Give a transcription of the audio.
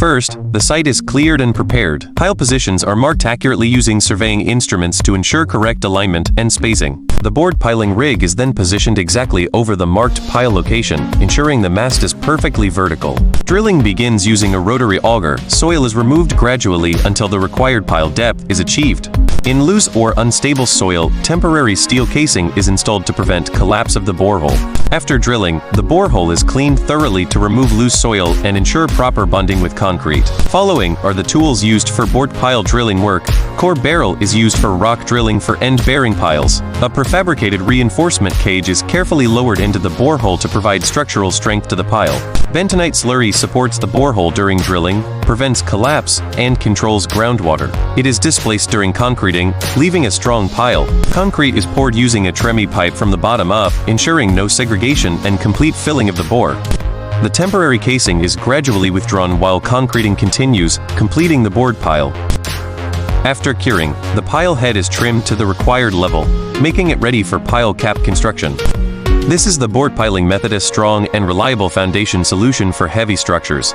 First, the site is cleared and prepared. Pile positions are marked accurately using surveying instruments to ensure correct alignment and spacing. The board piling rig is then positioned exactly over the marked pile location, ensuring the mast is perfectly vertical. Drilling begins using a rotary auger. Soil is removed gradually until the required pile depth is achieved. In loose or unstable soil, temporary steel casing is installed to prevent collapse of the borehole. After drilling, the borehole is cleaned thoroughly to remove loose soil and ensure proper bonding with concrete. Following are the tools used for board pile drilling work. Core barrel is used for rock drilling for end-bearing piles. A prefabricated reinforcement cage is carefully lowered into the borehole to provide structural strength to the pile. Bentonite slurry supports the borehole during drilling, prevents collapse, and controls groundwater. It is displaced during concreting, leaving a strong pile. Concrete is poured using a Tremie pipe from the bottom up, ensuring no segregation and complete filling of the bore. The temporary casing is gradually withdrawn while concreting continues, completing the board pile. After curing, the pile head is trimmed to the required level, making it ready for pile cap construction. This is the board piling method, a strong and reliable foundation solution for heavy structures.